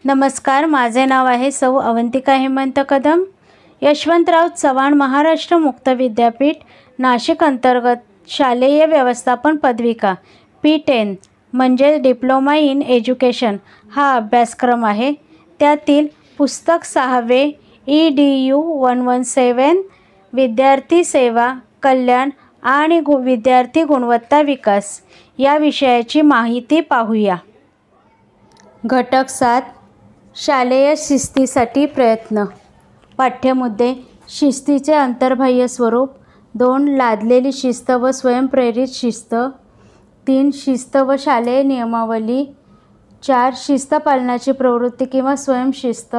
नमस्कार, माझे नाव आहे सौ अवंतिका हेमंत कदम. यशवंतराव चव्हाण महाराष्ट्र मुक्त विद्यापीठ नाशिक अंतर्गत शालेय व्यवस्थापन पदविका P10 म्हणजे डिप्लोमा इन एज्युकेशन हा अभ्यासक्रम आहे. त्यातील पुस्तक 6वे EDU 117 विद्यार्थी सेवा कल्याण आणि विद्यार्थी गुणवत्ता विकास या विषयाची माहिती पाहूया. घटक 7 शालेय शिस्तीसाठी प्रयत्न. पाठ्यमुद्दे शिस्तीचे अंतर्बाह्य स्वरूप. 2 लादलेली शिस्त व स्वयंप्रेरित शिस्त. 3 शिस्त व शालेय नियमावली. 4 शिस्त पालनाची प्रवृत्ती किंवा स्वयंशिस्त.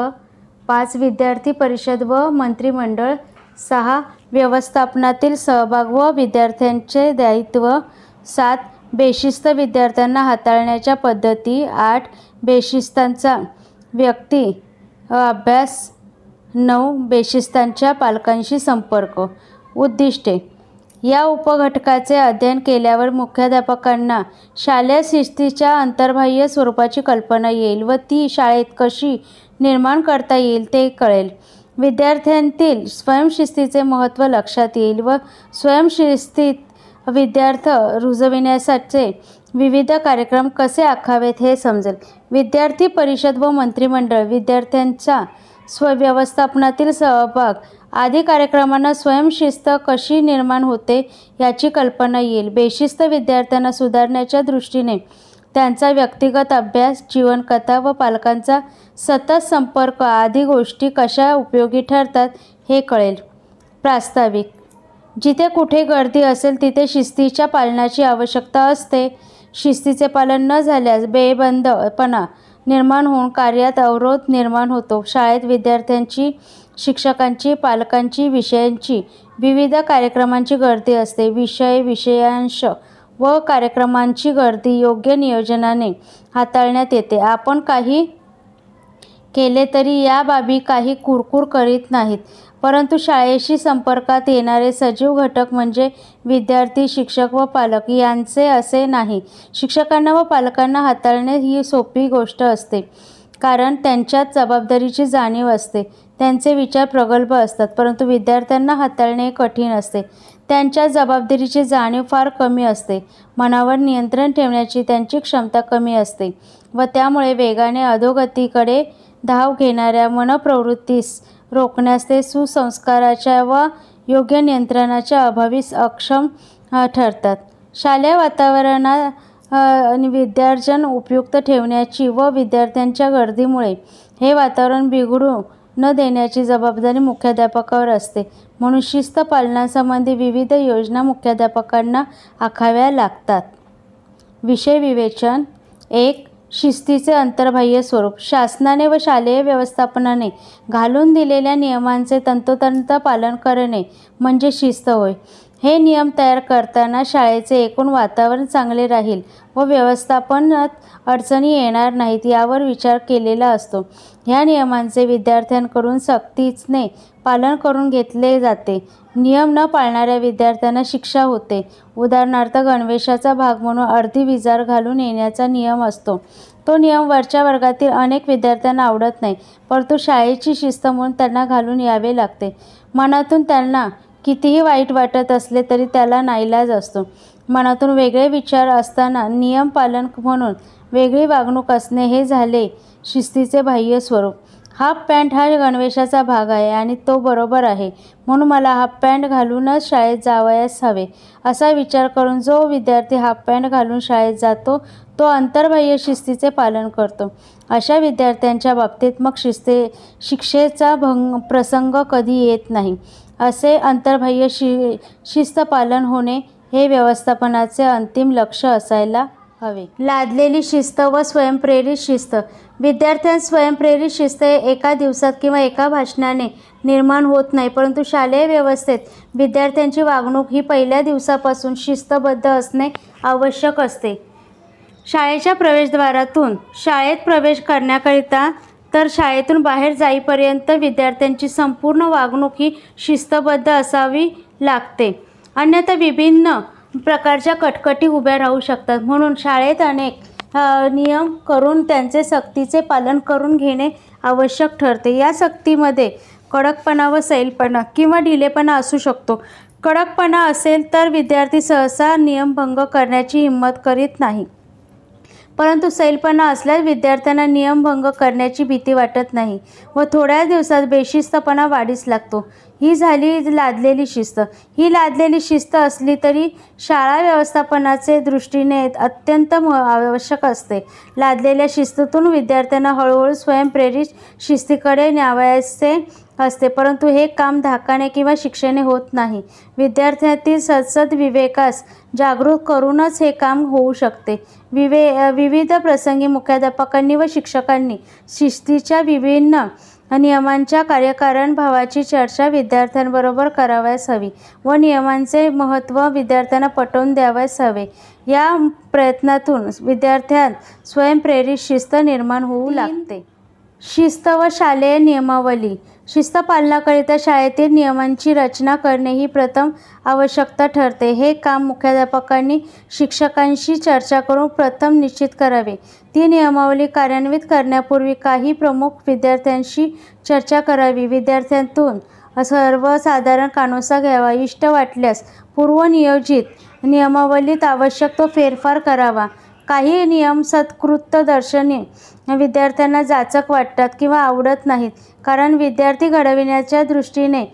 5 विद्यार्थी परिषद व मंत्रिमंडळ. 6 व्यवस्थापनातील सहभाग व विद्यार्थ्यांचे दायित्व. 7 बेशिस्त विद्यार्थ्यांना हाताळण्याच्या पद्धती. 8 बेशिस्तांचा व्यक्ती अभ्यास. 9 बेशिस्तांच्या पालकांशी संपर्क. उद्दिष्टे. या उपघटकाचे अध्ययन केल्यावर मुख्याध्यापकांना शालेय शिस्तीच्या अंतर्बाह्य स्वरूपाची कल्पना येईल व ती शाळेत कशी निर्माण करता येईल ते कळेल. विद्यार्थ्यांतील स्वयंशिस्तीचे महत्त्व लक्षात येईल व स्वयंशिस्तीत विद्यार्थी रुजविण्यासाठी विविध कार्यक्रम कसे आखावेत हे समजेल. विद्यार्थी परिषद व मंत्रिमंडळ विद्यार्थ्यांचा व्यवस्थापनातील सहभाग आदी कार्यक्रमांना स्वयंशिस्त कशी निर्माण होते याची कल्पना येईल. बेशिस्त विद्यार्थ्यांना सुधारण्याच्या दृष्टीने त्यांचा व्यक्तिगत अभ्यास, जीवनकथा व पालकांचा सतत संपर्क आदी गोष्टी कशा उपयोगी ठरतात हे कळेल. प्रास्ताविक. जिथे कुठे गर्दी असेल तिथे शिस्तीच्या पालनाची आवश्यकता असते. शिस्तीचे पालन न झाल्यास बेबंदपणा निर्माण होऊन कार्यात अवरोध निर्माण होतो. शाळेत विद्यार्थ्यांची, शिक्षकांची, पालकांची, विषयांची, विविध कार्यक्रमांची गर्दी असते. विषयांश व कार्यक्रमांची गर्दी योग्य नियोजनाने हाताळण्यात येते. आपण काही केले तरी या बाबी काही कुरकुर करीत नाहीत, परंतु शाळेशी संपर्कात येणारे सजीव घटक म्हणजे विद्यार्थी, शिक्षक व पालक यांचे असे नाही. शिक्षकांना व पालकांना हाताळणे ही सोपी गोष्ट असते, कारण त्यांच्यात जबाबदारीची जाणीव असते. त्यांचे विचार प्रगल्भ असतात, परंतु विद्यार्थ्यांना हाताळणे कठीण असते. त्यांच्या जबाबदारीची जाणीव फार कमी असते. मनावर नियंत्रण ठेवण्याची त्यांची क्षमता कमी असते व त्यामुळे वेगाने अधोगतीकडे धाव घेणाऱ्या मनप्रवृत्तीस रोखण्यास ते सुसंस्काराच्या व योग्य नियंत्रणाच्या अभावी अक्षम ठरतात. शालेय वातावरणात विद्यार्जन उपयुक्त ठेवण्याची व विद्यार्थ्यांच्या गर्दीमुळे हे वातावरण बिघडू न देण्याची जबाबदारी मुख्याध्यापकावर असते. म्हणून शिस्त पालनासंबंधी विविध योजना मुख्याध्यापकांना आखाव्या लागतात. विषय विवेचन. 1. शिस्तीचे अंतर्बाह्य स्वरूप. शासनाने व शालेय व्यवस्थापनाने घालून दिलेल्या नियमांचे तंतोतंत पालन करणे म्हणजे शिस्त होय. हे नियम तयार करताना शाळेचे एकूण वातावरण चांगले राहील व व्यवस्थापनात अडचणी येणार नाहीत यावर विचार केलेला असतो. ह्या नियमांचे विद्यार्थ्यांकडून सक्तीने पालन करून घेतले जाते. नियम न पाळणाऱ्या विद्यार्थ्यांना शिक्षा होते. उदाहरणार्थ, गणवेशाचा भाग म्हणून अर्धी विजार घालून येण्याचा नियम असतो. तो नियम वरच्या वर्गातील अनेक विद्यार्थ्यांना आवडत नाही, परंतु शाळेची शिस्त म्हणून त्यांना घालून यावे लागते. मनातून त्यांना कितीही वाईट वाटत असले तरी त्याला नाईलाज असतो. मनातून वेगळे विचार असताना नियम पालन म्हणून वेगळी वागणूक असणे हे झाले शिस्तीचे बाह्य स्वरूप. हाफ पॅन्ट हा गणवेशाचा भाग आहे आणि तो बरोबर आहे, म्हणून मला हाफ पॅन्ट घालूनच शाळेत जावयास हवे असा विचार करून जो विद्यार्थी हाफ पॅन्ट घालून शाळेत जातो तो अंतर्बाह्य शिस्तीचे पालन करतो. अशा विद्यार्थ्यांच्या बाबतीत मग शिक्षेचा प्रसंग कधी येत नाही. असे अंतर्बाह्य शिस्त पालन होणे हे व्यवस्थापनाचे अंतिम लक्ष्य असायला हवे. लादलेली शिस्त व स्वयंप्रेरित शिस्त. विद्यार्थ्यांत स्वयंप्रेरित शिस्त एका दिवसात किंवा एका भाषणाने निर्माण होत नाही, परंतु शालेय व्यवस्थेत विद्यार्थ्यांची वागणूक ही पहिल्या दिवसापासून शिस्तबद्ध असणे आवश्यक असते. शाळेच्या प्रवेशद्वारातून शाळेत प्रवेश करण्याकरिता तर शाळेतून बाहेर जाईपर्यंत विद्यार्थ्यांची संपूर्ण वागणूक ही शिस्तबद्ध असावी लागते. अन्यथा विभिन्न प्रकारच्या कटकटी उभ्या राहू शकतात. म्हणून शाळेत अनेक नियम करून त्यांचे सक्तीचे पालन करून घेणे आवश्यक ठरते. या सक्तीमध्ये कडकपणा व सैलपणा किंवा ढिलेपणा असू शकतो. कडकपणा असेल तर विद्यार्थी सहसा नियमभंग करण्याची हिंमत करीत नाही, परंतु सैलपणा असल्यास विद्यार्थ्यांना नियमभंग करण्याची भीती वाटत नाही व थोड्या दिवसात बेशिस्तपणा वाढीस लागतो. ही झाली लादलेली शिस्त. ही लादलेली शिस्त असली तरी शाळा व्यवस्थापनाचे दृष्टीने अत्यंत आवश्यक असते. लादलेल्या शिस्तीतून विद्यार्थ्यांना हळूहळू स्वयंप्रेरित शिस्तीकडे न्यावयाचे असते, परंतु हे काम धाकाने किंवा शिक्षेने होत नाही. विद्यार्थ्यांतील सद्सद विवेकास जागृत करूनच हे काम होऊ शकते. विविध प्रसंगी मुख्याध्यापकांनी व शिक्षकांनी शिस्तीच्या विभिन्न नियमांच्या कार्यकारण भावाची चर्चा विद्यार्थ्यांबरोबर करावयास हवी व नियमांचे महत्त्व विद्यार्थ्यांना पटवून द्यावयास हवे. या प्रयत्नातून विद्यार्थ्यांत स्वयंप्रेरित शिस्त निर्माण होऊ लागते. शिस्त व शालेय नियमावली. शिस्त पालनाकरिता शाळेतील नियमांची रचना करणे ही प्रथम आवश्यकता ठरते. हे काम मुख्याध्यापकांनी शिक्षकांशी चर्चा करून प्रथम निश्चित करावे. ती नियमावली कार्यान्वित करण्यापूर्वी काही प्रमुख विद्यार्थ्यांशी चर्चा करावी. विद्यार्थ्यांतून सर्वसाधारण कानोसा घ्यावा. इष्ट वाटल्यास पूर्वनियोजित नियमावलीत आवश्यक तो फेरफार करावा. काही नियम सत्कृतदर्शनी विद्यार्थ्यांना जाचक वाटतात किंवा आवडत नाहीत, कारण विद्यार्थी घडविण्याच्या दृष्टीने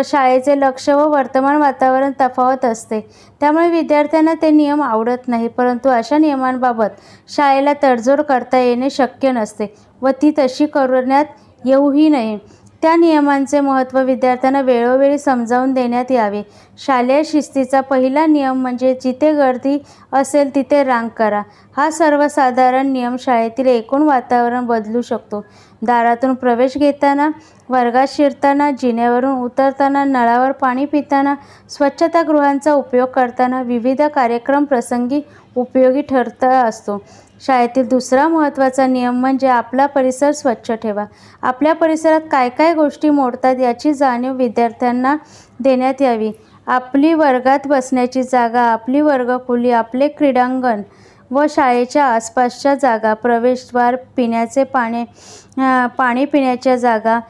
शाळेचे लक्ष व वर्तमान वातावरण तफावत असते. त्यामुळे विद्यार्थ्यांना ते नियम आवडत नाही, परंतु अशा नियमांबाबत शाळेला तडजोड करता येणे शक्य नसते व ती तशी करण्यात येऊही नये. त्या नियमांचे महत्त्व विद्यार्थ्यांना वेळोवेळी समजावून देण्यात यावे. शालेय शिस्तीचा पहिला नियम म्हणजे जिथे गर्दी असेल तिथे रांग करा. हा सर्वसाधारण नियम शाळेतील एकूण वातावरण बदलू शकतो. दारातून प्रवेश घेताना, वर्गात शिरताना, जिन्यावरून उतरताना, नळावर पाणी पिताना, स्वच्छतागृहांचा उपयोग करताना, विविध कार्यक्रम प्रसंगी उपयोगी ठरत असतो. शाळेतील दुसरा महत्त्वाचा नियम म्हणजे आपला परिसर स्वच्छ ठेवा. आपल्या परिसरात काय काय गोष्टी मोडतात याची जाणीव विद्यार्थ्यांना देण्यात यावी. आपली वर्गात बसण्याची जागा, आपली वर्गखोली, आपले क्रीडांगण व शाळेच्या आसपासच्या जागा, प्रवेशद्वार, पिण्याचे पाणी पिण्याच्या जागा,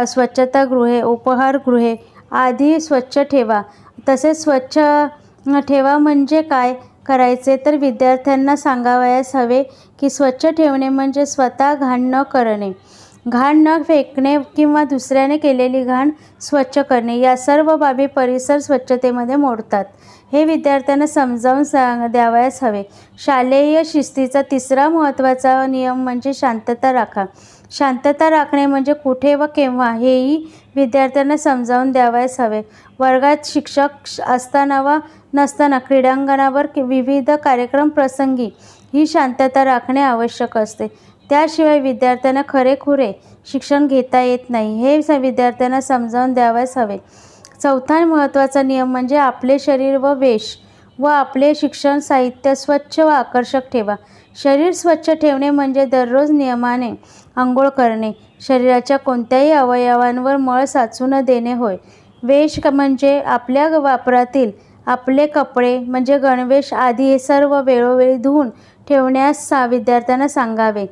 स्वच्छतागृहे, उपहारगृहे आदी स्वच्छ ठेवा. तसेच स्वच्छ ठेवा म्हणजे काय करायचे तर विद्यार्थ्यांना सांगावयास हवे की स्वच्छ ठेवणे म्हणजे स्वतः घाण न करणे, घाण न फेकणे किंवा दुसऱ्याने केलेली घाण स्वच्छ करणे, या सर्व बाबी परिसर स्वच्छतेमध्ये मोडतात. हे विद्यार्थ्यांना समजावून द्यावयास हवे. शालेय शिस्तीचा तिसरा महत्त्वाचा नियम म्हणजे शांतता राखा. शांतता राखणे म्हणजे कुठे व केव्हा हेही विद्यार्थ्यांना समजावून द्यावयास हवे. वर्गात शिक्षक असताना व नसताना, क्रीडांगणावर विविध कार्यक्रम प्रसंगी ही शांतता राखणे आवश्यक असते. त्याशिवाय विद्यार्थ्यांना खरेखुरे शिक्षण घेता येत नाही, हे विद्यार्थ्यांना समजावून द्यावयास हवे. चौथा महत्त्वाचा नियम म्हणजे आपले शरीर व वेश व आपले शिक्षण साहित्य स्वच्छ व आकर्षक ठेवा. शरीर स्वच्छ ठेवणे म्हणजे दररोज नियमाने अंघोळ करणे, शरीराच्या कोणत्याही अवयवांवर मळ साचू न देणे होय. वेश म्हणजे आपल्या वापरातील आपले कपडे म्हणजे गणवेश आदी हे सर्व वेळोवेळी धुवून ठेवण्यास विद्यार्थ्यांना सांगावे.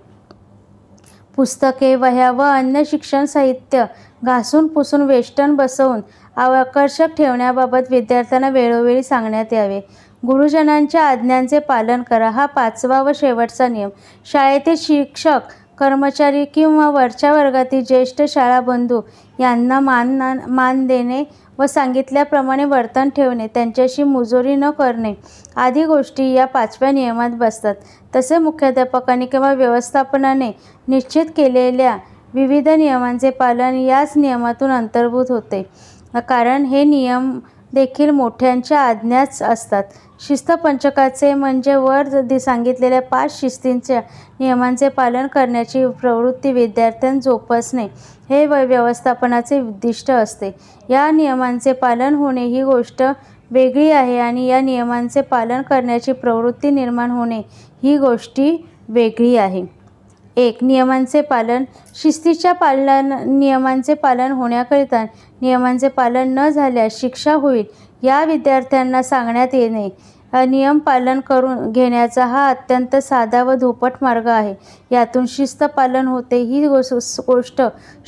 पुस्तके, वह्या व अन्य शिक्षण साहित्य घासून पुसून वेष्टन बसवून आकर्षक ठेवण्याबाबत विद्यार्थ्यांना वेळोवेळी सांगण्यात यावे. गुरुजनांच्या आज्ञांचे पालन करा. हा पाचवा व शेवटचा नियम. शाळेतील शिक्षक, कर्मचारी किंवा वरच्या वर्गातील ज्येष्ठ शाळाबंधू यांना मान देणे व सांगितल्याप्रमाणे वर्तन ठेवणे, त्यांच्याशी मुजोरी न करणे आदी गोष्टी या पाचव्या नियमात बसतात. तसे मुख्याध्यापकांनी किंवा व्यवस्थापनाने निश्चित केलेल्या विविध नियमांचे पालन याच नियमातून अंतर्भूत होते, कारण हे नियम देखील मोठ्यांच्या आज्ञाच असतात. शिस्त पंचकाचे म्हणजे वर सांगितलेल्या 5 शिस्तींच्या नियमांचे पालन करण्याची प्रवृत्ती विद्यार्थ्यांत जोपासणे हे व्यवस्थापनाचे उद्दिष्ट असते. या नियमांचे पालन होणे ही गोष्ट वेगळी आहे आणि या नियमांचे पालन करण्याची प्रवृत्ती निर्माण होणे ही गोष्टी वेगळी आहे. 1. नियमांचे पालन. शिस्तीच्या नियमांचे पालन होण्याकरिता नियमांचे पालन न झाल्यास शिक्षा होईल या विद्यार्थ्यांना सांगण्यात येणे नियम पालन करून घेण्याचा हा अत्यंत साधा व धोपट मार्ग आहे. यातून शिस्त पालन होते ही गोष्ट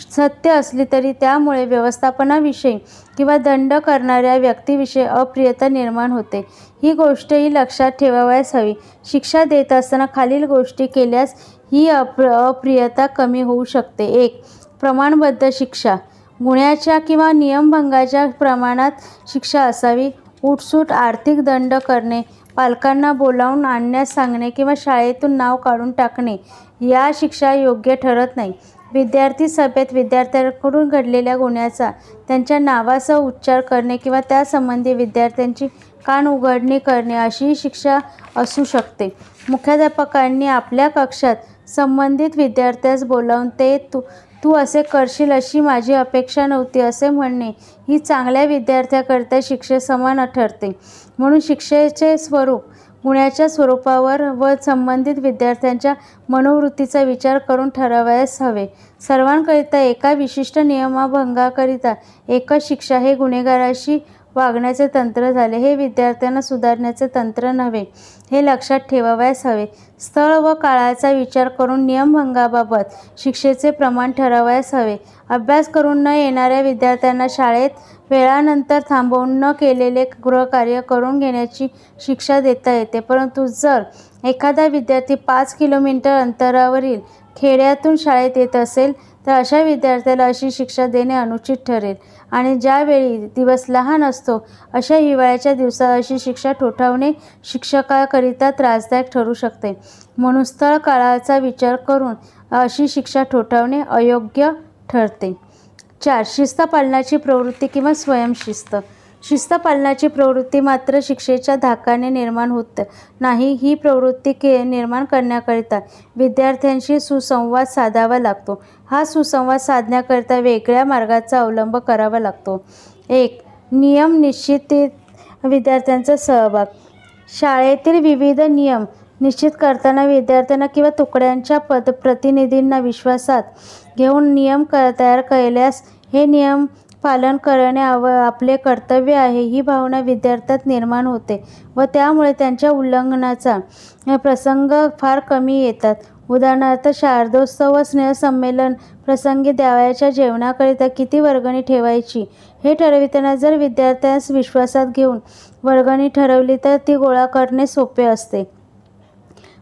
सत्य असली तरी त्यामुळे व्यवस्थापनाविषयी किंवा दंड करणाऱ्या व्यक्तीविषयी अप्रियता निर्माण होते. ही गोष्टही लक्षात ठेवावयास हवी. शिक्षा देत असताना खालील गोष्टी केल्यास ही अप्रियता कमी होऊ शकते. 1. प्रमाणबद्ध शिक्षा. गुन्ह्याच्या किंवा नियमभंगाच्या प्रमाणात शिक्षा असावी. उठसूट आर्थिक दंड करणे, पालकांना बोलावून आणण्यास सांगणे किंवा शाळेतून नाव काढून टाकणे या शिक्षा योग्य ठरत नाही. विद्यार्थी सभेत विद्यार्थ्यांकडून घडलेल्या गुन्ह्याचा त्यांच्या नावासह उच्चार करणे किंवा त्यासंबंधी विद्यार्थ्यांची कानउघडणी करणे अशीही शिक्षा असू शकते. मुख्याध्यापकांनी आपल्या कक्षात संबंधित विद्यार्थ्यास बोलावून ते तू असे करशील अशी माझी अपेक्षा नव्हती असे म्हणणे ही चांगल्या विद्यार्थ्याकरिता शिक्षेसमान ठरते. म्हणून शिक्षेचे स्वरूप गुन्ह्याच्या स्वरूपावर व संबंधित विद्यार्थ्यांच्या मनोवृत्तीचा विचार करून ठरवायला हवे. सर्वांकरिता एका विशिष्ट नियमभंगाकरिता एकच शिक्षा हे गुन्हेगाराशी वागण्याचे तंत्र झाले. हे विद्यार्थ्यांना सुधारण्याचे तंत्र नव्हे हे लक्षात ठेवावयास हवे. स्थळ व काळाचा विचार करून नियमभंगाबाबत शिक्षेचे प्रमाण ठरवायस हवे. अभ्यास करून न येणाऱ्या विद्यार्थ्यांना शाळेत वेळानंतर थांबवून न केलेले गृहकार्य करून घेण्याची शिक्षा देता येते. परंतु जर एखादा विद्यार्थी 5 किलोमीटर अंतरावरील खेड्यातून शाळेत येत असेल तर अशा विद्यार्थ्याला अशी शिक्षा देणे अनुचित ठरेल आणि ज्यावेळी दिवस लहान असतो अशा हिवाळ्याच्या दिवसात अशी शिक्षा ठोठावणे शिक्षकाकरिता त्रासदायक ठरू शकते. म्हणून स्थळ काळाचा विचार करून अशी शिक्षा ठोठावणे अयोग्य ठरते. 4. शिस्त पालनाची प्रवृत्ती किंवा स्वयंशिस्त. शिस्त पालनाची प्रवृत्ती मात्र शिक्षेच्या धाकाने निर्माण होत नाही. ही प्रवृत्ती निर्माण करण्याकरिता विद्यार्थ्यांशी सुसंवाद साधावा लागतो. हा सुसंवाद साधण्याकरिता वेगळ्या मार्गाचा अवलंब करावा लागतो. 1. नियम निश्चित विद्यार्थ्यांचा सहभाग. शाळेतील विविध नियम निश्चित करताना विद्यार्थ्यांना किंवा तुकड्यांच्या प्रतिनिधींना विश्वासात घेऊन नियम तयार केल्यास हे नियम पालन करणे आपले कर्तव्य आहे ही भावना विद्यार्थ्यात निर्माण होते व त्यामुळे त्यांच्या उल्लंघनाचा प्रसंग फार कमी येतात. उदाहरणार्थ शारदोत्सव व स्नेहसंमेलन प्रसंगी द्यावयाच्या जेवणाकरिता किती वर्गणी ठेवायची हे ठरविताना जर विद्यार्थ्यास विश्वासात घेऊन वर्गणी ठरवली तर ती गोळा करणे सोपे असते.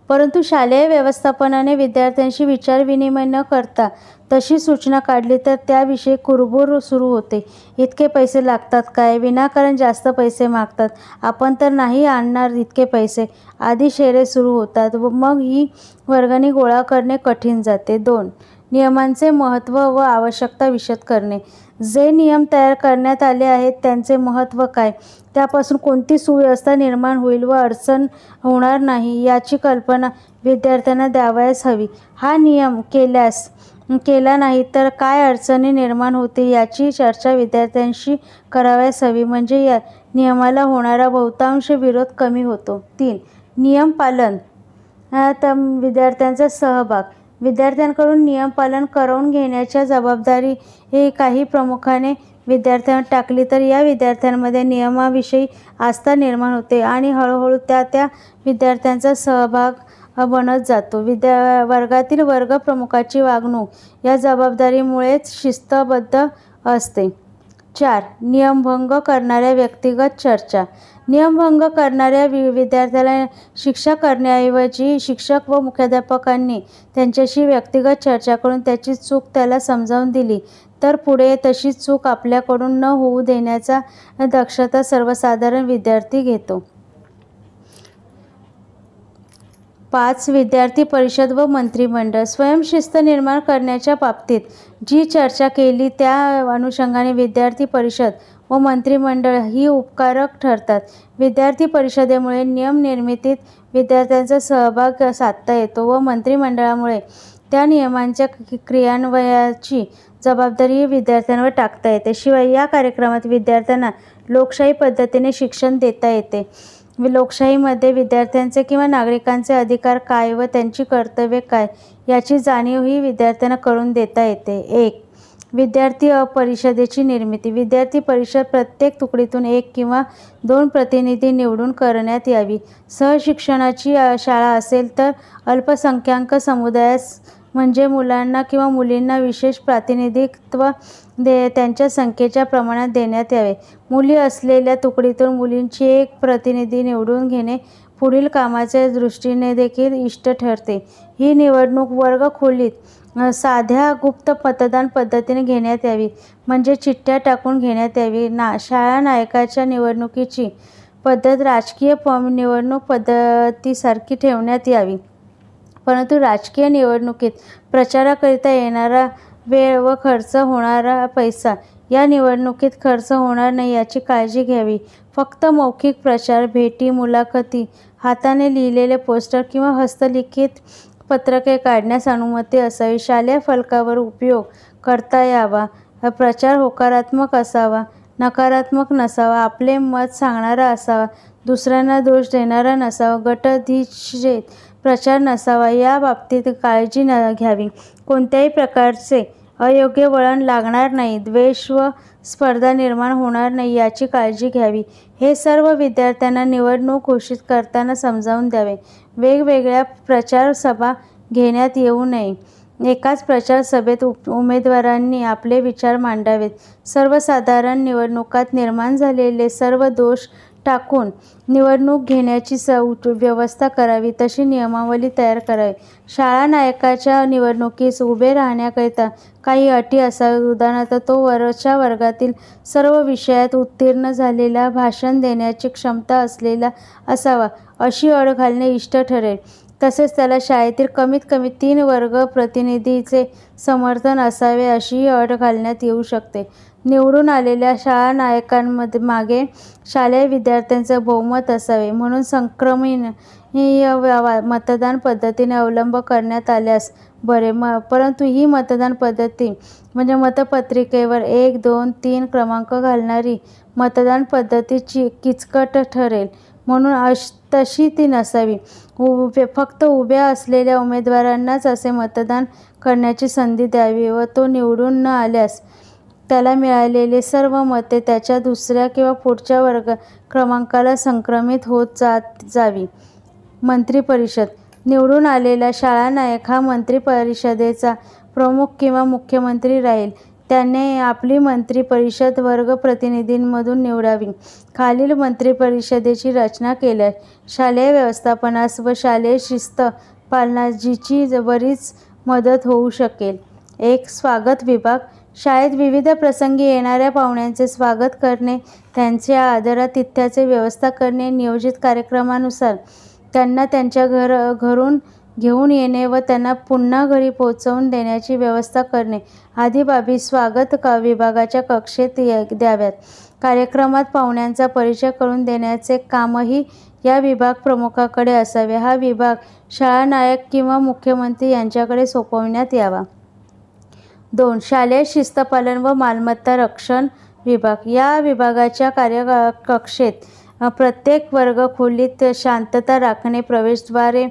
परंतु शालेय व्यवस्थापनाने विद्यार्थ्यांशी विचारविनिमय न करता तशी सूचना काढली तर त्याविषयी कुरबुर सुरू होते. इतके पैसे लागतात काय? विनाकारण जास्त पैसे मागतात. आपण तर नाही आणणार इतके पैसे आदी शेरे सुरू होतात व मग ही वर्गणी गोळा करणे कठीण जाते. 2. नियमांचे महत्त्व व आवश्यकता विशद करणे. जे नियम तयार करण्यात आले आहेत त्यांचे महत्त्व काय, त्यापासून कोणती सुव्यवस्था निर्माण होईल व अडचण होणार नाही याची कल्पना विद्यार्थ्यांना द्यावयास हवी. हा नियम केला नाही तर काय अडचणी निर्माण होतील याची चर्चा विद्यार्थ्यांशी करावयास हवी. म्हणजे या नियमाला होणारा बहुतांश विरोध कमी होतो. 3. नियम पालन विद्यार्थ्यांचा सहभाग. विद्यार्थ्यांकडून नियम पालन करवून घेण्याच्या जबाबदारी हे काही प्रमुखाने विद्यार्थ्यांवर टाकली तर या विद्यार्थ्यांमध्ये नियमाविषयी आस्था निर्माण होते आणि हळूहळू त्या विद्यार्थ्यांचा सहभाग बनत जातो. वर्गातील वर्गप्रमुखाची वागणूक या जबाबदारीमुळेच शिस्तबद्ध असते. 4. नियमभंग करणाऱ्या व्यक्तिगत चर्चा. नियमभंग करणाऱ्या विद्यार्थ्याला शिक्षा करण्याऐवजी शिक्षक व मुख्याध्यापकांनी त्यांच्याशी व्यक्तिगत चर्चा करून त्याची चूक त्याला समजावून दिली तर पुढे तशी चूक आपल्याकडून न होऊ देण्याचा दक्षता सर्वसाधारण विद्यार्थी घेतो. 5. विद्यार्थी परिषद व मंत्रिमंडळ. स्वयंशिस्त निर्माण करण्याच्या बाबतीत जी चर्चा केली त्या अनुषंगाने विद्यार्थी परिषद व मंत्रिमंडळ ही उपकारक ठरतात. विद्यार्थी परिषदेमुळे नियम निर्मितीत विद्यार्थ्यांचा सहभाग साधता येतो व मंत्रिमंडळामुळे त्या नियमांच्या क्रियान्वयाची जबाबदारी विद्यार्थ्यांवर टाकता येते. शिवाय या कार्यक्रमात विद्यार्थ्यांना लोकशाही पद्धतीने शिक्षण देता येते. लोकशाहीमध्ये विद्यार्थ्यांचे किंवा नागरिकांचे अधिकार काय व त्यांची कर्तव्ये काय याची जाणीवही विद्यार्थ्यांना करून देता येते. 1. विद्यार्थी परिषदेची निर्मिती. विद्यार्थी परिषद प्रत्येक तुकडीतून 1 किंवा 2 प्रतिनिधी निवडून करण्यात यावी. सहशिक्षणाची शाळा असेल तर अल्पसंख्याक समुदायास म्हणजे मुलांना किंवा मुलींना विशेष प्रातिनिधित्व त्यांच्या संख्येच्या प्रमाणात देण्यात यावे. मुली असलेल्या तुकडीतून मुलींची 1 प्रतिनिधी निवडून घेणे पुढील कामाच्या दृष्टीने देखील इष्ट ठरते. ही निवडणूक वर्गखोलीत साध्या गुप्त मतदान पद्धतीने घेण्यात यावी, म्हणजे चिठ्ठ्या टाकून घेण्यात यावी. शाळा नायकाच्या निवडणुकीची पद्धत राजकीय निवडणूक पद्धतीसारखी ठेवण्यात यावी, परंतु राजकीय निवडणुकीत प्रचाराकरिता येणारा वेळ व खर्च होणारा पैसा या निवडणुकीत खर्च होणार नाही याची काळजी घ्यावी. फक्त मौखिक प्रचार, भेटी, मुलाखती, हाताने लिहिलेले पोस्टर किंवा हस्तलिखित पत्रके काढण्यास अनुमती असावी. शालेय फलकावर उपयोग करता यावा. प्रचार होकारात्मक असावा, नकारात्मक नसावा, आपले मत सांगणारा असावा, दुसऱ्यांना दोष देणारा नसावा, गटधिष्ठित प्रचार नसावा. या बाबतीत काळजी घ्यावी. कोणत्याही प्रकारचे अयोग्य वळण लागणार नाही, द्वेष व स्पर्धा निर्माण होणार नाही याची काळजी घ्यावी. हे सर्व विद्यार्थ्यांना निवडणूक घोषित करताना समजावून द्यावे. वेगवेगळ्या प्रचार सभा घेण्यात येऊ नये. एकाच प्रचार सभेत उमेदवारांनी आपले विचार मांडावेत. सर्वसाधारण निवडणुकात निर्माण झालेले सर्व दोष टाकून निवडणूक घेण्याची व्यवस्था करावी, तशी नियमावली तयार करावी. शाळा नायकाच्या निवडणुकीस उभे राहण्याकरिता काही अटी असाव्यात. उदाहरणार्थ, तो वरच्या वर्गातील सर्व विषयात उत्तीर्ण झालेला, भाषण देण्याची क्षमता असलेला असावा, अशी अट घालणे इष्ट ठरेल. तसेच त्याला शाळेतील कमीत कमी 3 वर्ग प्रतिनिधींचे समर्थन असावे, अशीही अट घालण्यात येऊ शकते. निवडून आलेल्या शाळा नायकांमागे शालेय विद्यार्थ्यांचे बहुमत असावे, म्हणून संक्रमणीय मतदान पद्धतीने अवलंब करण्यात आल्यास बरे. परंतु ही मतदान पद्धती म्हणजे मतपत्रिकेवर 1, 2, 3 क्रमांक घालणारी मतदान पद्धती किचकट ठरेल, म्हणून तशी ती नसावी. फक्त उभ्या असलेल्या उमेदवारांनाच असे मतदान करण्याची संधी द्यावी व तो निवडून न आल्यास त्याला मिळालेली सर्व मते त्याच्या दुसऱ्या किंवा पुढच्या क्रमांकाला संक्रमित होत जावी. मंत्री परिषद. निवडून आलेला शाळा नायक हा मंत्री परिषदेचा प्रमुख किंवा मुख्यमंत्री राहील. त्याने आपली मंत्री परिषद वर्ग प्रतिनिधींमधून निवडावी. खालील मंत्री परिषदेची रचना केल्यास शालेय व्यवस्थापनास व शालेय शिस्त पालनाची बरीच मदत होऊ शकेल. 1. स्वागत विभाग. शाळेत विविध प्रसंगी येणाऱ्या पाहुण्यांचे स्वागत करणे, त्यांच्या आदरातिथ्याची व्यवस्था करणे, नियोजित कार्यक्रमानुसार त्यांना त्यांच्या घरून घेऊन येणे व त्यांना पुन्हा घरी पोहोचवून देण्याची व्यवस्था करणे आदी बाबी स्वागत विभागाच्या कक्षेत द्याव्यात. कार्यक्रमात पाहुण्यांचा परिचय करून देण्याचे कामही या विभाग प्रमुखाकडे असावे. हा विभाग शाळा नायक किंवा मुख्यमंत्री यांच्याकडे सोपविण्यात यावा. 2. शालेय शिस्तपालन व मालमत्ता रक्षण विभाग. या विभागाच्या कार्यकक्षेत प्रत्येक वर्गखोलीत शांतता राखणे, प्रवेशद्वारे,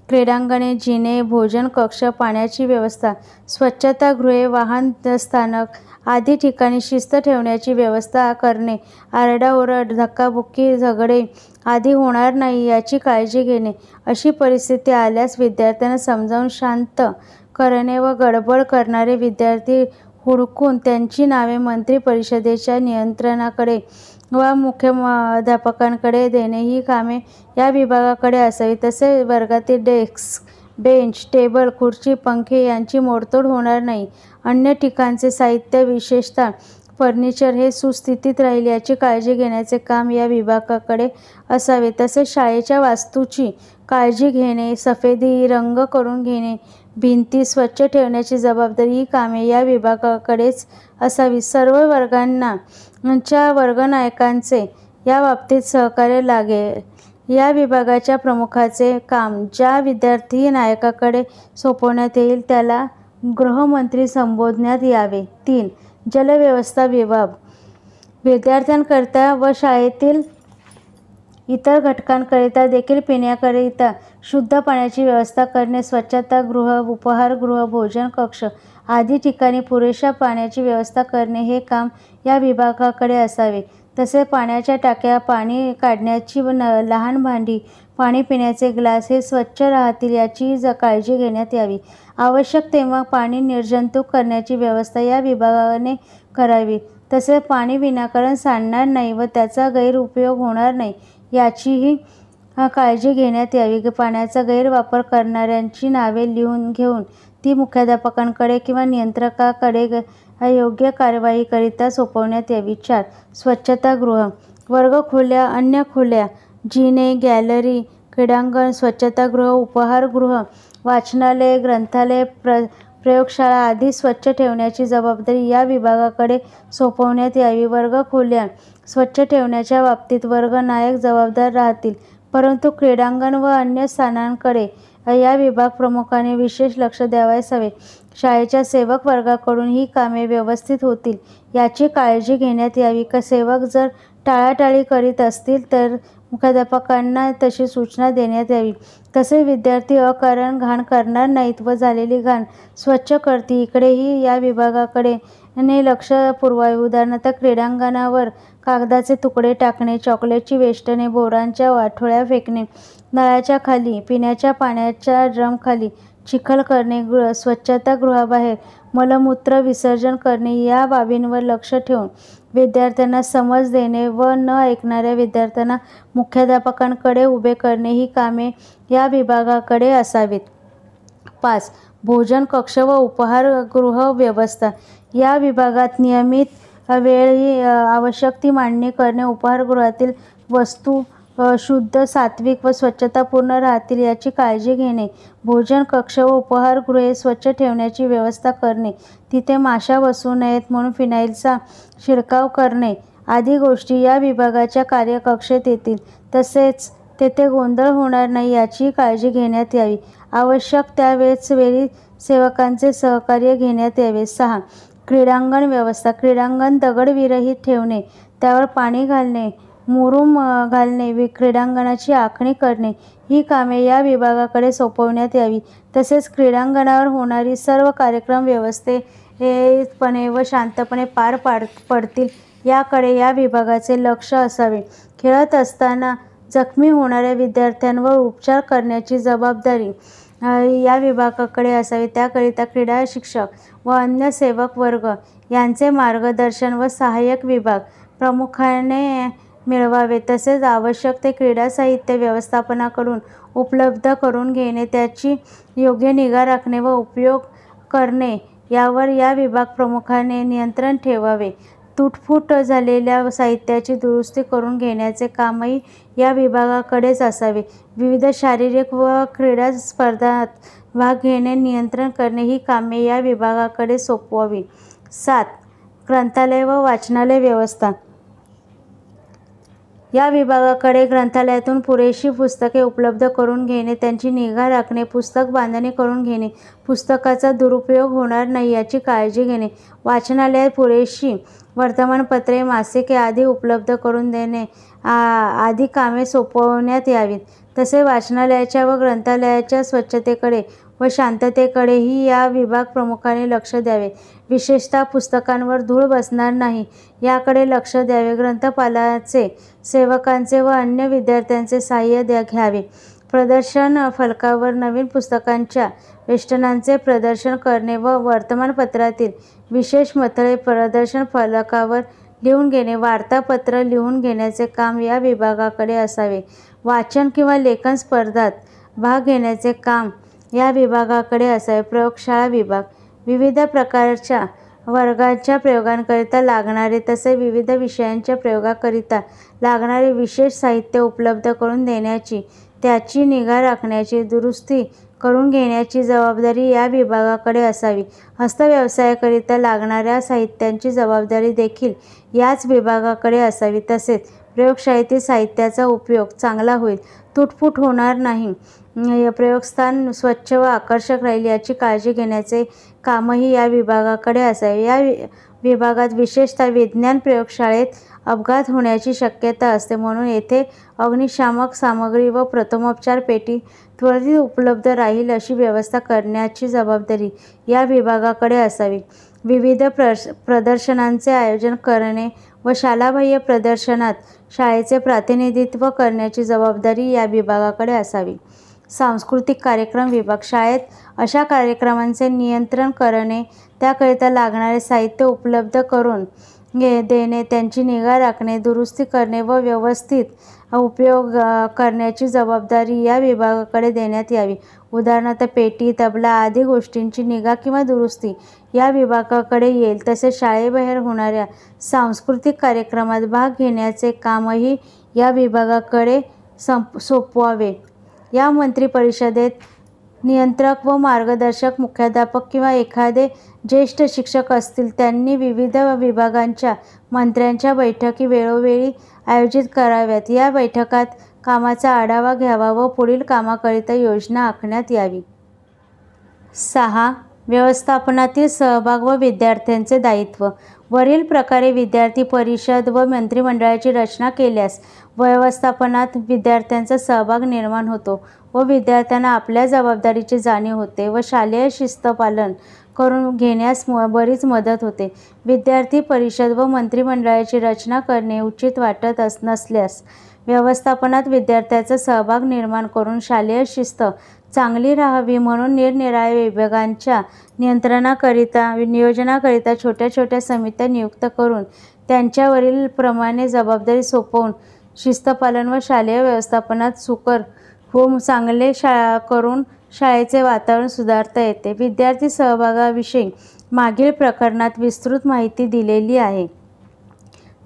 क्रीडांगणे, जिने, भोजन कक्ष, पाण्याची व्यवस्था, स्वच्छतागृहे, वाहन स्थानक आदी ठिकाणी शिस्त ठेवण्याची व्यवस्था करणे, आरडाओरड, धक्काबुक्की, झगडे आदी होणार नाही याची काळजी घेणे, अशी परिस्थिती आल्यास विद्यार्थ्यांना समजावून शांत करणे व गडबड करणारे विद्यार्थी हुडकून त्यांची नावे मंत्री परिषदेच्या नियंत्रणाकडे व मुख्याध्यापकांकडे देणे ही कामे या विभागाकडे असावी. तसेच वर्गातील डेस्क, बेंच, टेबल, खुर्ची, पंखे यांची मोडतोड होणार नाही. अन्य ठिकाणचे साहित्य, विशेषतः फर्निचर हे सुस्थितीत राहील याची काळजी घेण्याचे काम या विभागाकडे असावे. तसेच शाळेच्या वास्तूची काळजी घेणे, सफेदी रंग करून घेणे, भिंती स्वच्छ ठेवण्याची जबाबदारी ही कामे या विभागाकडेच असावी. सर्व वर्गांच्या वर्गनायकांचे या बाबतीत सहकार्य लागेल. या विभागाच्या प्रमुखाचे काम ज्या विद्यार्थी नायकाकडे सोपवण्यात येईल त्याला गृहमंत्री संबोधण्यात यावे. 3. जलव्यवस्था विभाग. विद्यार्थ्यांकरिता व शाळेतील इतर घटकांकरिता देखील पिण्याकरिता शुद्ध पाण्याची व्यवस्था करणे, स्वच्छतागृह, उपाहारगृह, भोजन कक्ष आदी ठिकाणी पुरेशा पाण्याची व्यवस्था करणे हे काम या विभागाकडे असावे. तसेच पाण्याच्या टाक्या, पाणी काढण्याची लहान भांडी, पाणी पिण्याचे ग्लास हे स्वच्छ राहतील याचीही काळजी घेण्यात यावी. आवश्यक तेव्हा पाणी निर्जंतुक करण्याची व्यवस्था या विभागाने करावी. तसेच पाणी विनाकारण सांडणार नाही व त्याचा गैरउपयोग होणार नाही याचीही काळजी घेण्यात यावी. पाण्याचा गैरवापर करणाऱ्यांची नावे लिहून घेऊन ती मुख्याध्यापकांकडे किंवा नियंत्रकाकडे योग्य कार्यवाहीकरिता सोपवण्यात यावी. 4. स्वच्छतागृह, वर्गखोल्या, अन्य खोल्या, जिने, गॅलरी, क्रीडांगण, स्वच्छतागृह, उपाहारगृह, वाचनालय, ग्रंथालय, प्रयोगशाळा आदी स्वच्छ ठेवण्याची जबाबदारी या विभागाकडे सोपवण्यात यावी. वर्गखोल्या स्वच्छ ठेवण्याच्या बाबतीत वर्गनायक जबाबदार राहतील, परंतु क्रीडांगण व अन्य स्थानांकडे या विभाग प्रमुखाने विशेष लक्ष द्यावयास हवे. शाळेच्या सेवक वर्गाकडून ही कामे व्यवस्थित होतील याची काळजी घेण्यात यावी. सेवक जर टाळाटाळी करीत असतील तर मुख्याध्यापकांना तशी सूचना देण्यात यावी. तसेच विद्यार्थी अकारण घाण करणार नाहीत व झालेली घाण स्वच्छ करतील इकडेही या विभागाकडे लक्ष पुरवावे. उदाहरणार्थ क्रीडांगणावर कागदाचे तुकडे टाकणे, चॉकलेटची वेष्टने, बोरांच्या वाठोळ्या फेकणे, नळाच्या खाली, पिण्याच्या पाण्याच्या ड्रमखाली चिखल करणे, स्वच्छतागृहाबाहेर मलमूत्र विसर्जन करणे या बाबींवर लक्ष ठेवून विद्यार्थ्यांना समज देणे व न ऐकणाऱ्या विद्यार्थ्यांना मुख्याध्यापकांकडे उभे करणे ही कामे या विभागाकडे असावीत. 5. भोजन कक्ष व उपाहारगृह व्यवस्था, या विभागात नियमित वेळी आवश्यक ती मांडणी करणे, उपाहारगृहातील वस्तू शुद्ध, सात्विक व स्वच्छतापूर्ण राहतील याची काळजी घेणे, भोजन कक्ष व उपाहारगृहे स्वच्छ ठेवण्याची व्यवस्था करणे, तिथे माशा बसू नयेत म्हणून फिनाईलचा शिडकाव करणे आदी गोष्टी या विभागाच्या कार्यकक्षेत येतील. तसेच तेथे गोंधळ होणार नाही याची काळजी घेण्यात यावी. आवश्यक त्यावेळी सेवकांचे सहकार्य घेण्यात यावे. 6. क्रीडांगण व्यवस्था, क्रीडांगण दगडविरहित ठेवणे, त्यावर पाणी घालणे, मुरूम घालणे, क्रीडांगणाची आखणी करणे ही कामे या विभागाकडे सोपवण्यात यावी. तसेच क्रीडांगणावर होणारी सर्व कार्यक्रम व्यवस्थितपणे व शांतपणे पार पडतील याकडे या विभागाचे लक्ष असावे. खेळत असताना जखमी होणाऱ्या विद्यार्थ्यांवर उपचार करण्याची जबाबदारी या विभागाकडे असावी. त्याकरिता क्रीडा शिक्षक व अन्य सेवक वर्ग यांचे मार्गदर्शन व सहाय्यक विभाग प्रमुखाने मिळवावे. तसेच आवश्यक ते क्रीडा साहित्य व्यवस्थापनाकडून उपलब्ध करून घेणे, त्याची योग्य निगा राखणे व उपयोग करणे यावर या विभाग प्रमुखाने नियंत्रण ठेवावे. तुटफूट झालेल्या साहित्याची दुरुस्ती करून घेण्याचे कामही या विभागाकडेच असावे. विविध शारीरिक व क्रीडा स्पर्धांत भाग घेणे नियंत्रण करणे ही कामे या विभागाकडे सोपवावी. 7. ग्रंथालय व वाचनालय व्यवस्था, या विभागाकडे ग्रंथालयातून पुरेशी पुस्तके उपलब्ध करून घेणे, त्यांची निगा राखणे, पुस्तक बांधणी करून घेणे, पुस्तकाचा दुरुपयोग होणार नाही याची काळजी घेणे, वाचनालयात पुरेशी वर्तमानपत्रे, मासिके आदी उपलब्ध करून देणे आदी कामे सोपवण्यात यावीत. तसे वाचनालयाच्या व ग्रंथालयाच्या स्वच्छतेकडे व शांततेकडेही या विभाग प्रमुखाने लक्ष द्यावे. विशेषतः पुस्तकांवर धूळ बसणार नाही याकडे लक्ष द्यावे. ग्रंथपालाचे, सेवकांचे व अन्य विद्यार्थ्यांचे सहाय्य घ्यावे. प्रदर्शन फलकावर नवीन पुस्तकांच्या वेष्टनांचे प्रदर्शन करणे व वर्तमानपत्रातील विशेष मथळे प्रदर्शन फलकावर लिहून घेणे, वार्तापत्र लिहून घेण्याचे काम या विभागाकडे असावे. वाचन किंवा लेखन स्पर्धात भाग घेण्याचे काम या विभागाकडे असावे. प्रयोगशाळा विभाग, विविध प्रकारच्या वर्गाच्या प्रयोगांकरिता लागणारे तसेच विविध विषयांच्या प्रयोगाकरिता लागणारे विशेष साहित्य उपलब्ध करून देण्याची, त्याची निगा राखण्याची, दुरुस्ती करून घेण्याची जबाबदारी या विभागाकडे असावी. हस्तव्यवसायाकरिता लागणाऱ्या साहित्याची जबाबदारी देखील याच विभागाकडे असावी. तसेच प्रयोगशाळेतील साहित्याचा उपयोग चांगला होईल, तुटफूट होणार नाही, प्रयोगस्थान स्वच्छ व आकर्षक राहील याची काळजी घेण्याचे कामही या विभागाकडे असावे. या विभागात विशेषतः विज्ञान प्रयोगशाळेत अपघात होण्याची शक्यता असते, म्हणून येथे अग्निशामक सामग्री व प्रथमोपचार पेटी त्वरित उपलब्ध राहील अशी व्यवस्था करण्याची जबाबदारी या विभागाकडे असावी. विविध प्रदर्शनांचे आयोजन करणे व शालाबाह्य प्रदर्शनात शाळेचे प्रतिनिधित्व करण्याची जबाबदारी या विभागाकडे असावी. सांस्कृतिक कार्यक्रम विभाग शाळेत अशा कार्यक्रमांचे नियंत्रण करणे, त्याकरिता लागणारे साहित्य उपलब्ध करून देणे, त्यांची निगा राखणे, दुरुस्ती करणे व व्यवस्थित उपयोग करण्याची जबाबदारी या विभागाकडे देण्यात यावी. उदाहरणार्थ पेटी, तबला आदी गोष्टींची निगा किंवा दुरुस्ती या विभागाकडे येईल. तसेच शाळेबाहेर होणाऱ्या सांस्कृतिक कार्यक्रमात भाग घेण्याचे कामही या विभागाकडे सोपवावे. या मंत्रिपरिषदेत नियंत्रक व मार्गदर्शक मुख्याध्यापक किंवा एखादे ज्येष्ठ शिक्षक असतील. त्यांनी विविध विभागांच्या मंत्र्यांच्या बैठकी वेळोवेळी आयोजित कराव्यात. या बैठकात कामाचा आढावा घ्यावा व पुढील कामाकरिता योजना आखण्यात यावी. 6. व्यवस्थापनातील सहभाग व विद्यार्थ्यांचे दायित्व. वरील प्रकारे विद्यार्थी परिषद व मंत्रिमंडळाची रचना केल्यास व्यवस्थापनात विद्यार्थ्यांचा सहभाग निर्माण होतो व विद्यार्थ्यांना आपल्या जबाबदारीची जाणीव होते व शालेय शिस्त पालन करून घेण्यास बरीच मदत होते. विद्यार्थी परिषद व मंत्रिमंडळाची रचना करणे उचित वाटत नसल्यास व्यवस्थापनात विद्यार्थ्यांचा सहभाग निर्माण करून शालेय शिस्त चांगली राहावी म्हणून निरनिराळ्या विभागांच्या नियोजनाकरिता छोट्या छोट्या समित्या नियुक्त करून त्यांच्यावरील प्रमाणे जबाबदारी सोपवून शिस्तपालन व शालेय व्यवस्थापनात सुकर होऊन चांगले करून शाळेचे वातावरण सुधारता येते. विद्यार्थी सहभागाविषयी मागील प्रकरणात विस्तृत माहिती दिलेली आहे.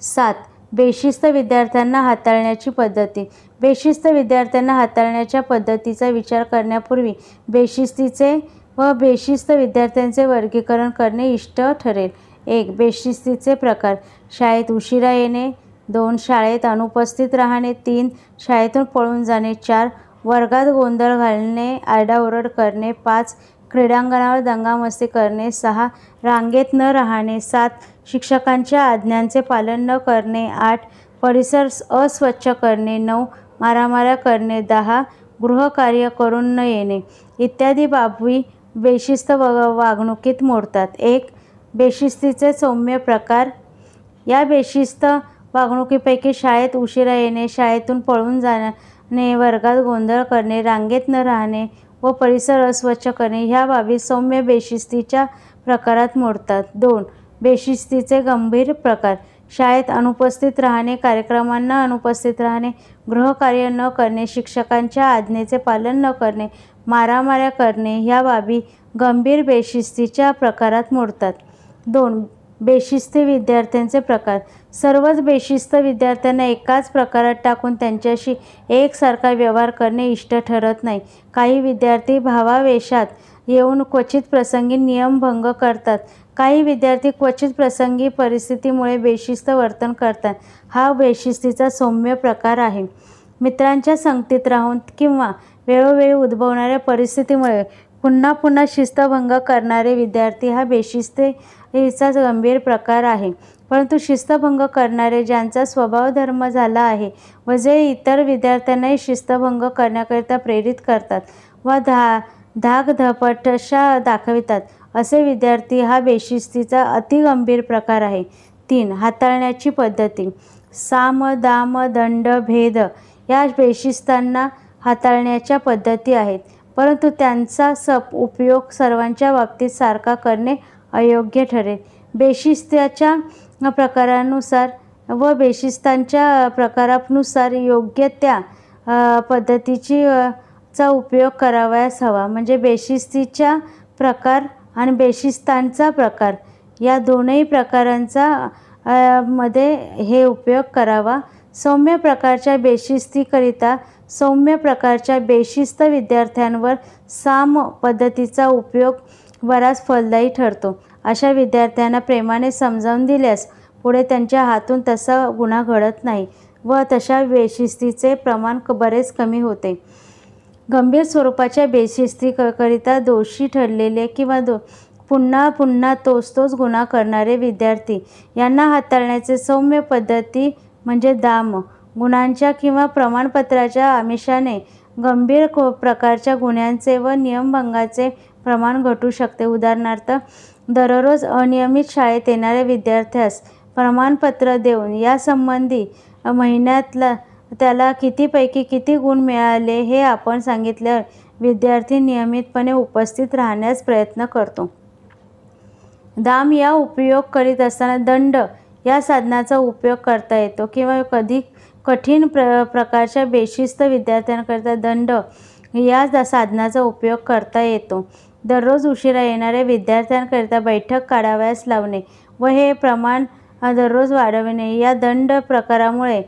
7. बेशिस्त विद्यार्थ्यांना हाताळण्याची पद्धती. बेशिस्त विद्यार्थ्यांना हाताळण्याच्या पद्धतीचा विचार करण्यापूर्वी बेशिस्तीचे व बेशिस्त विद्यार्थ्यांचे वर्गीकरण करणे इष्ट ठरेल. 1. बेशिस्तीचे प्रकार. शाळेत उशिरा येणे. 2. शाळेत अनुपस्थित राहणे. 3. शाळेतून पळून जाणे. 4. वर्गात गोंधळ घालणे, आरडाओरड करणे. 5. क्रीडांगणावर दंगामस्ती करणे. 6. रांगेत न राहणे. 7. शिक्षकांच्या आज्ञांचे पालन न करणे. 8. परिसर अस्वच्छ करणे. 9. मारामाऱ्या करणे. 10. गृहकार्य करून न येणे इत्यादी बाबी बेशिस्त वागणुकीत मोडतात. 1. बेशिस्तीचे सौम्य प्रकार. या बेशिस्त वागणुकीपैकी शाळेत उशिरा येणे, शाळेतून पळून जाणे, वर्गात गोंधळ करणे, रांगेत न राहणे व परिसर अस्वच्छ करणे ह्या बाबी सौम्य बेशिस्तीच्या प्रकारात मोडतात. 2. बेशिस्तीचे गंभीर प्रकार. शाळेत अनुपस्थित राहणे, कार्यक्रमांना अनुपस्थित राहणे, गृहकार्य न करणे, शिक्षकांच्या आज्ञेचे पालन न करणे, मारामाऱ्या करणे ह्या बाबी गंभीर बेशिस्तीच्या प्रकारात मोडतात. 2. बेशिस्ती विद्यार्थ्यांचे प्रकार. सर्वच बेशिस्त विद्यार्थ्यांना एकाच प्रकारात टाकून त्यांच्याशी एकसारखा व्यवहार करणे इष्ट ठरत नाही. काही विद्यार्थी भावावेशात येऊन क्वचित प्रसंगी नियमभंग करतात. काही विद्यार्थी क्वचित प्रसंगी परिस्थितीमुळे बेशिस्त वर्तन करतात. हा बेशिस्तीचा सौम्य प्रकार आहे. मित्रांच्या संगतीत राहून किंवा वेळोवेळी उद्भवणाऱ्या परिस्थितीमुळे पुन्हा पुन्हा शिस्तभंग करणारे विद्यार्थी हा बेशिस्तीचा गंभीर प्रकार आहे. परंतु शिस्तभंग करणारे ज्यांचा स्वभाव धर्म झाला आहे व जे इतर विद्यार्थ्यांनाही शिस्तभंग करण्याकरिता प्रेरित करतात व धाकधपटशा दाखवितात असे विद्यार्थी हा बेशिस्तीचा अतिगंभीर प्रकार आहे. 3. हाताळण्याची पद्धती. साम, दाम, दंड, भेद या बेशिस्तांना हाताळण्याच्या पद्धती आहेत, परंतु त्यांचा उपयोग सर्वांच्या बाबतीत सारखा करणे अयोग्य ठरेल. बेशिस्ताच्या प्रकारानुसार व बेशिस्तांच्या प्रकारानुसार योग्य त्या पद्धतीचा उपयोग करावयास हवा. म्हणजे बेशिस्तीचा प्रकार आणि बेशिस्तांचा प्रकार या दोनही प्रकारांचा मध्ये हे उपयोग करावा. सौम्य प्रकारच्या बेशिस्तीकरिता सौम्य प्रकारच्या बेशिस्त विद्यार्थ्यांवर साम पद्धतीचा उपयोग बराच फलदायी ठरतो. अशा विद्यार्थ्यांना प्रेमाने समजावून दिल्यास पुढे त्यांच्या हातून तसा गुन्हा घडत नाही व तशा बेशिस्तीचे प्रमाण बरेच कमी होते. गंभीर स्वरूपाच्या बेशिस्तीकरिता दोषी ठरलेले किंवा पुन्हा पुन्हा तोच गुन्हा करणारे विद्यार्थी यांना हाताळण्याचे सौम्य पद्धती म्हणजे दाम. गुणांच्या किंवा प्रमाणपत्राच्या आमिषाने गंभीर प्रकारच्या गुन्ह्यांचे व नियमभंगाचे प्रमाण घटू शकते. उदाहरणार्थ, दररोज अनियमित शाळेत येणाऱ्या विद्यार्थ्यास प्रमाणपत्र देऊन यासंबंधी महिन्यातला त्याला कितीपैकी किती गुण मिळाले हे आपण सांगितल्यावर विद्यार्थी नियमितपणे उपस्थित राहण्यास प्रयत्न करतो. दाम या उपयोग करीत असताना दंड या साधनाचा उपयोग करता येतो किंवा कधी कठीण प्रकारच्या बेशिस्त विद्यार्थ्यांकरिता दंड या साधनाचा उपयोग करता येतो. दररोज उशिरा येणाऱ्या विद्यार्थ्यांकरिता बैठक काढावयास लावणे व हे प्रमाण दररोज वाढविणे या दंड प्रकारामुळे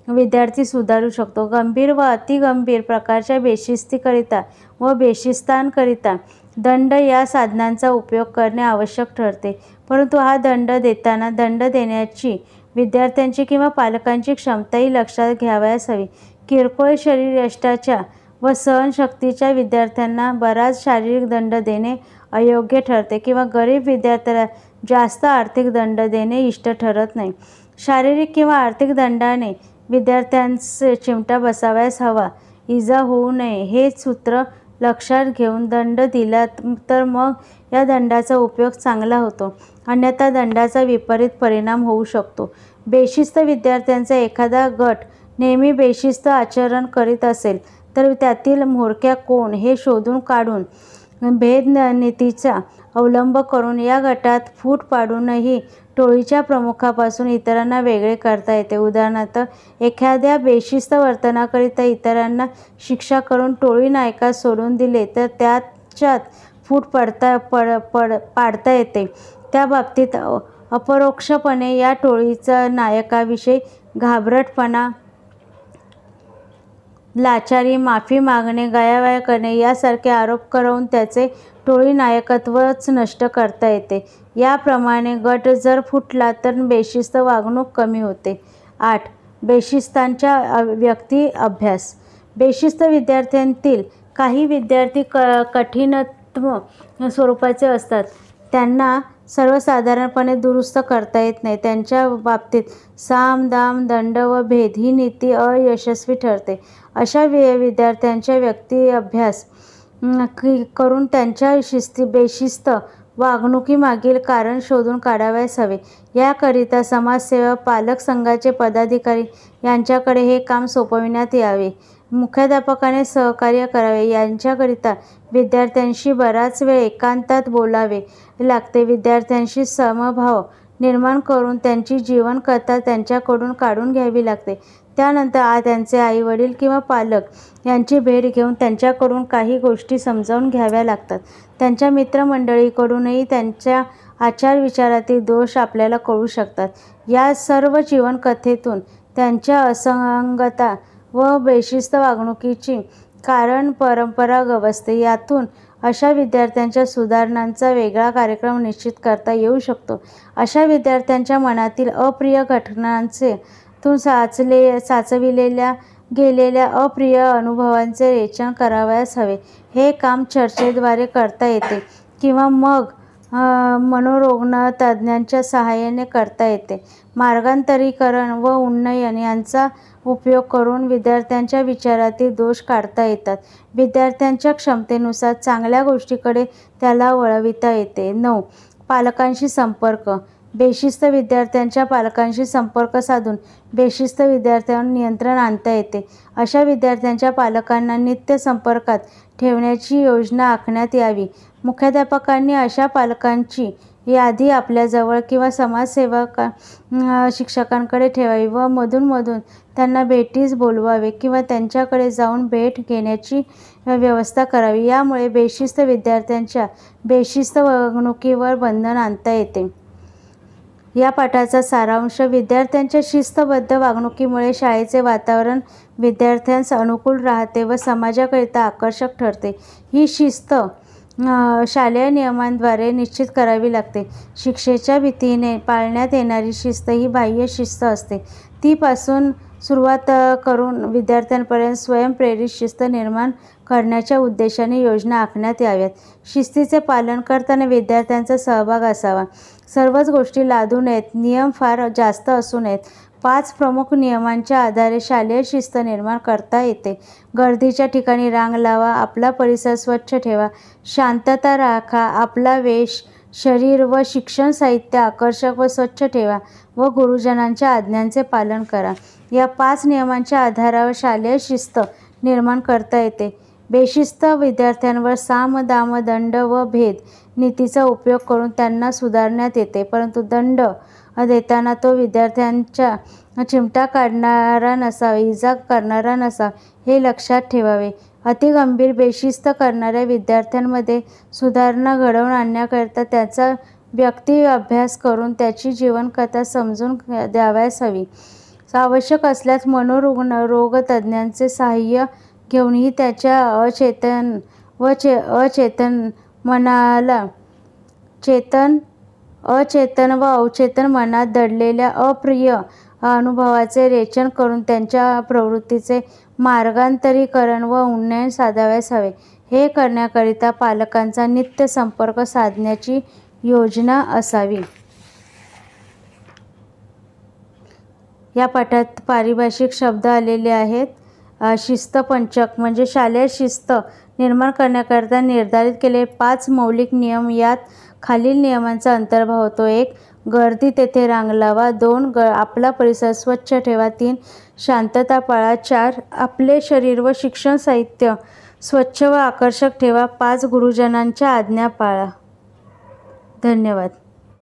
विद्यार्थी सुधारू शकतो. गंभीर व अतिगंभीर प्रकारच्या बेशिस्तीकरिता व बेशिस्तांकरिता दंड या साधनांचा उपयोग करणे आवश्यक ठरते. परंतु हा दंड देताना दंड देण्याची विद्यार्थ्यांची किंवा पालकांची क्षमताही लक्षात घ्यावयास हवी. किरकोळ शरीरयष्टाच्या व सहनशक्तीच्या विद्यार्थ्यांना बराच शारीरिक दंड देणे अयोग्य ठरते किंवा गरीब विद्यार्थ्याला जास्त आर्थिक दंड देणे इष्ट ठरत नाही. शारीरिक किंवा आर्थिक दंडाने विद्यार्थ्यांस चिमटा बसावयास हवा, इजा होऊ नये हे सूत्र लक्षात घेऊन दंड दिला तर मग या दंडाचा उपयोग चांगला होतो, अन्यथा दंडाचा विपरीत परिणाम होऊ शकतो. बेशिस्त विद्यार्थ्यांचा एखादा गट नेहमी बेशिस्त आचरण करीत असेल तर त्यातील म्होरक्या कोण हे शोधून काढून भेदनीतीचा अवलंब करून या गटात फूट पाडूनही टोळीच्या प्रमुखापासून इतरांना वेगळे करता येते. उदाहरणार्थ, एखाद्या बेशिस्त वर्तनाकरिता इतरांना शिक्षा करून टोळी नायकास सोडून दिले तर त्याच्यात फूट पाडता येते. त्या बाबतीत अपरोक्षपणे या टोळीचा नायकाविषयी घाबरटपणा, लाचारी, माफी मागणे, गयावया करणे यासारखे आरोप करवून त्याचे टोळी नायकत्वच नष्ट करता येते. याप्रमाणे गट जर फुटला तर बेशिस्त वागणूक कमी होते. 8. बेशिस्तांच्या व्यक्ती अभ्यास. बेशिस्त विद्यार्थ्यांतील काही विद्यार्थी कठीणत्व स्वरूपाचे असतात. त्यांना सर्वसाधारणपणे दुरुस्त करता येत नाही. त्यांच्या बाबतीत साम, दाम, दंड व भेद ही नीती अयशस्वी ठरते. अशा विद्यार्थ्यांच्या व्यक्ती अभ्यास करून त्यांच्या बेशिस्त वागणुकीमागील कारण शोधून काढावयास हवे. याकरिता समाजसेवा, पालक संघाचे पदाधिकारी यांच्याकडे हे काम सोपविण्यात यावे. मुख्याध्यापकाने सहकार्य करावे. यांच्याकरिता विद्यार्थ्यांशी बराच वेळ एकांतात बोलावे लागते. विद्यार्थ्यांशी समभाव निर्माण करून त्यांची जीवनकथा त्यांच्याकडून काढून घ्यावी लागते. त्यानंतर त्यांचे आईवडील किंवा पालक यांची भेट घेऊन त्यांच्याकडून काही गोष्टी समजावून घ्याव्या लागतात. त्यांच्या मित्रमंडळीकडूनही त्यांच्या आचारविचारातील दोष आपल्याला कळू शकतात. या सर्व जीवनकथेतून त्यांच्या असंगता व बेशिस्त वागणुकीची कारण परंपरा गवसते. यातून अशा विद्यार्थ्यांच्या सुधारणांचा वेगळा कार्यक्रम निश्चित करता येऊ शकतो. अशा विद्यार्थ्यांच्या मनातील अप्रिय घटनांचे तून साचविलेल्या गेलेल्या अप्रिय अनुभवांचे रेचन करावयास हवे. हे काम चर्चेद्वारे करता येते किंवा मग मनोरुग्ण तज्ज्ञांच्या सहाय्याने करता येते. मार्गांतरीकरण व उन्नयन यांचा उपयोग करून विद्यार्थ्यांच्या विचारातील दोष काढता येतात. विद्यार्थ्यांच्या क्षमतेनुसार चांगल्या गोष्टीकडे त्याला वळविता येते. 9. पालकांशी संपर्क. बेशिस्त विद्यार्थ्यांच्या पालकांशी संपर्क साधून बेशिस्त विद्यार्थ्यांवर नियंत्रण आणता येते. अशा विद्यार्थ्यांच्या पालकांना नित्य संपर्कात ठेवण्याची योजना आखण्यात यावी. मुख्याध्यापकांनी अशा पालकांची यादी आपल्याजवळ किंवा समाजसेवक शिक्षकांकडे ठेवावी व मधूनमधून त्यांना भेटीस बोलवावे किंवा त्यांच्याकडे जाऊन भेट घेण्याची व्यवस्था करावी. यामुळे बेशिस्त विद्यार्थ्यांच्या बेशिस्त वागणुकीवर बंधन आणता येते. या पाठाचा सारांश. विद्यार्थ्यांच्या शिस्तबद्ध वागणुकीमुळे शाळेचे वातावरण विद्यार्थ्यांस अनुकूल राहते व समाजाकरिता आकर्षक ठरते. ही शिस्त शालेय नियमांद्वारे निश्चित करावी लागते. शिक्षेच्या भीतीने पाळण्यात येणारी शिस्त ही बाह्य शिस्त असते. ती पासून सुरुवात करून विद्यार्थ्यांपर्यंत स्वयंप्रेरित शिस्त निर्माण करण्याच्या उद्देशाने योजना आखण्यात याव्यात. शिस्तीचे पालन करताना विद्यार्थ्यांचा सहभाग असावा. सर्वच गोष्टी लादू नयेत. नियम फार जास्त असू नयेत. 5 प्रमुख नियमांच्या आधारे शालेय शिस्त निर्माण करता येते. गर्दीच्या ठिकाणी रांग लावा. आपला परिसर स्वच्छ ठेवा. शांतता राखा. आपला वेश, शरीर व शिक्षण साहित्य आकर्षक व स्वच्छ ठेवा व गुरुजनांच्या आज्ञांचे पालन करा. या 5 नियमांच्या आधारावर शालेय शिस्त निर्माण करता येते. बेशिस्त विद्यार्थ्यांवर साम, दाम, दंड व भेद नीतीचा उपयोग करून त्यांना सुधारण्यात येते, परंतु दंड देताना तो विद्यार्थ्यांच्या चिमटा काढणारा नसावा, इजा करणारा नसावा, हे लक्षात ठेवावे. अतिगंभीर बेशिस्त करणाऱ्या विद्यार्थ्यांमध्ये सुधारणा घडवून आणण्याकरिता त्याचा व्यक्ती अभ्यास करून त्याची जीवनकथा समजून द्यावयास हवी. आवश्यक असल्यास मनोरुग्ण रोगतज्ञांचे सहाय्य घेऊनही त्याच्या अचेतन मनाला अचेतन व अवचेतन मनात दडलेल्या अप्रिय अनुभवाचे रेचन करून त्यांच्या प्रवृत्तीचे मार्गांतरीकरण व उन्नयन साधावयास हवे. हे करण्याकरिता पालकांचा नित्य संपर्क साधण्याची योजना असावी. या पाठात पारिभाषिक शब्द आलेले आहेत. शिस्तपंचक म्हणजे शालेय शिस्त निर्माण करण्याकरिता निर्धारित केलेले 5 मौलिक नियम. यात खालील नियमांचा अंतर्भाव होतो. 1. गर्दी तेथे रांग लावा. 2. आपला परिसर स्वच्छ ठेवा. 3. शांतता पाळा. 4. आपले शरीर व शिक्षण साहित्य स्वच्छ व आकर्षक ठेवा. 5. गुरुजनांच्या आज्ञा पाळा. धन्यवाद.